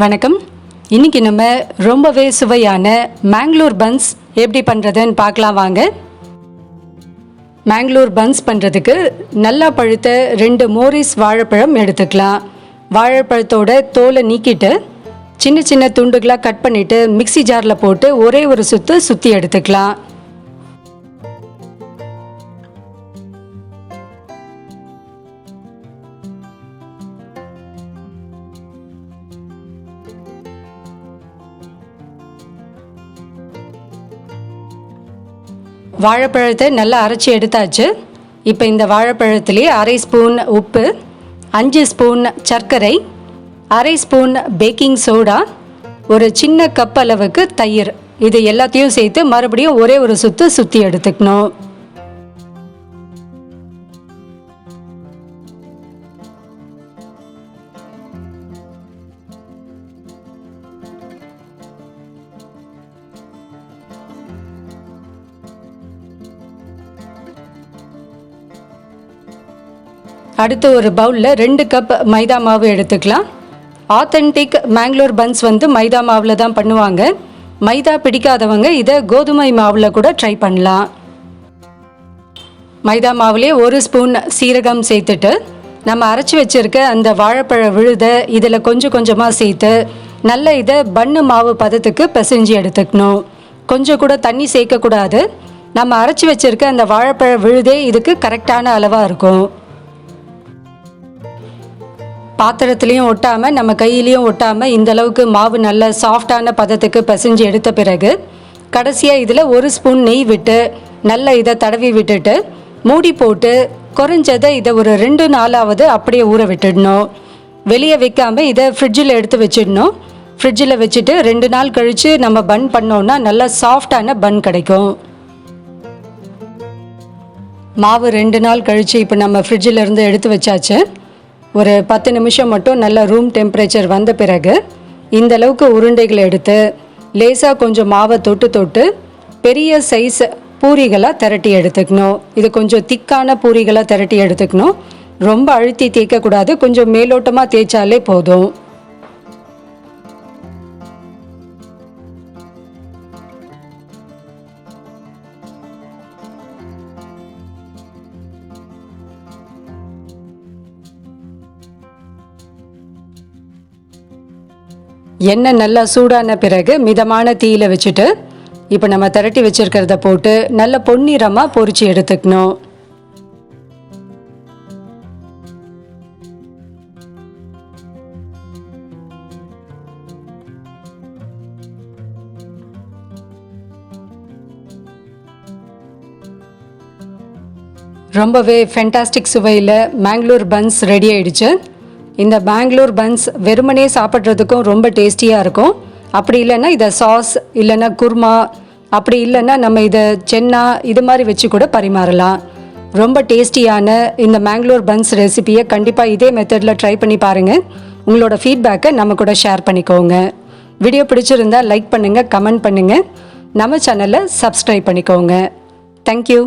வணக்கம். இன்றைக்கி நம்ம ரொம்பவே சுவையான மேங்களூர் பன்ஸ் எப்படி பண்ணுறதுன்னு பார்க்கலாம் வாங்க. மேங்களூர் பன்ஸ் பண்ணுறதுக்கு நல்லா பழுத்த 2 மோரிஸ் வாழைப்பழம் எடுத்துக்கலாம். வாழைப்பழத்தோட தோலை நீக்கிட்டு சின்ன சின்ன துண்டுகளாக கட் பண்ணிவிட்டு மிக்சி ஜாரில் போட்டு ஒரே ஒரு சுற்றி எடுத்துக்கலாம். வாழைப்பழத்தை நல்லா அரைச்சி எடுத்தாச்சு. இப்போ இந்த வாழைப்பழத்துலேயே 1/2 ஸ்பூன் உப்பு, 5 ஸ்பூன் சர்க்கரை, 1/2 ஸ்பூன் பேக்கிங் சோடா, ஒரு சின்ன கப் அளவுக்கு தயிர், இது எல்லாத்தையும் சேர்த்து மறுபடியும் ஒரே ஒரு சுற்றி எடுத்துக்கணும். அடுத்து ஒரு பவுலில் 2 கப் மைதா மாவு எடுத்துக்கலாம். ஆத்தென்டிக் மேங்களூர் பன்ஸ் மைதா மாவில் தான் பண்ணுவாங்க. மைதா பிடிக்காதவங்க இதை கோதுமை மாவில் கூட ட்ரை பண்ணலாம். மைதா மாவுலேயே 1 ஸ்பூன் சீரகம் சேர்த்துட்டு நம்ம அரைச்சி வச்சுருக்க அந்த வாழைப்பழ விழுதை இதில் கொஞ்சம் கொஞ்சமாக சேர்த்து நல்ல இதை பன்னு மாவு பதத்துக்கு பிசைஞ்சு எடுத்துக்கணும். கொஞ்சம் கூட தண்ணி சேர்க்கக்கூடாது. நம்ம அரைச்சி வச்சுருக்க அந்த வாழைப்பழ விழுதே இதுக்கு கரெக்டான அளவாக இருக்கும். பாத்திரத்துலேயும் ஒட்டாமல் நம்ம கையிலையும் ஒட்டாமல் இந்தளவுக்கு மாவு நல்ல சாஃப்டான பதத்துக்கு பிசைஞ்சு எடுத்த பிறகு கடைசியாக இதில் 1 ஸ்பூன் நெய் விட்டு நல்ல இதை தடவி விட்டுட்டு மூடி போட்டு குறைஞ்சதை இதை ஒரு 2 நாளாவது அப்படியே ஊற விட்டுடணும். வெளியே வைக்காமல் இதை ஃப்ரிட்ஜில் எடுத்து வச்சிடணும். ஃப்ரிட்ஜில் வச்சுட்டு 2 நாள் கழித்து நம்ம பன் பண்ணோன்னா நல்லா சாஃப்டான பன் கிடைக்கும். மாவு 2 நாள் கழித்து இப்போ நம்ம ஃப்ரிட்ஜில் இருந்து எடுத்து வச்சாச்சு. ஒரு 10 நிமிஷம் மட்டும் நல்ல ரூம் டெம்பரேச்சர் வந்த பிறகு இந்தளவுக்கு உருண்டைகளை எடுத்து லேசாக கொஞ்சம் மாவை தொட்டு பெரிய சைஸ் பூரிகளாக திரட்டி எடுத்துக்கணும். இது கொஞ்சம் திக்கான பூரிகளாக திரட்டி எடுத்துக்கணும். ரொம்ப அழுத்தி தேய்க்கக்கூடாது, கொஞ்சம் மேலோட்டமாக தேய்ச்சாலே போதும். எண்ணெய் நல்லா சூடான பிறகு மிதமான தீயில வச்சுட்டு இப்போ நம்ம திரட்டி வச்சிருக்கிறத போட்டு நல்ல பொன்னிறமாக பொரிச்சு எடுத்துக்கணும். ரொம்பவே ஃபென்டாஸ்டிக் சுவையில் மேங்களூர் பன்ஸ் ரெடி ஆயிடுச்சு. இந்த மேங்களூர் பன்ஸ் வெறுமனே சாப்பிட்றதுக்கும் ரொம்ப டேஸ்டியாக இருக்கும். அப்படி இல்லைன்னா இதை சாஸ் இல்லைன்னா குர்மா, அப்படி இல்லைன்னா நம்ம இதை சென்னா இது மாதிரி வச்சு கூட பரிமாறலாம். ரொம்ப டேஸ்டியான இந்த மேங்களூர் பன்ஸ் ரெசிபியை கண்டிப்பாக இதே மெத்தடில் ட்ரை பண்ணி பாருங்கள். உங்களோட ஃபீட்பேக்கை நம்ம கூட ஷேர் பண்ணிக்கோங்க. வீடியோ பிடிச்சிருந்தா லைக் பண்ணுங்கள், கமெண்ட் பண்ணுங்கள், நம்ம சேனலை சப்ஸ்கிரைப் பண்ணிக்கோங்க. தேங்க்யூ.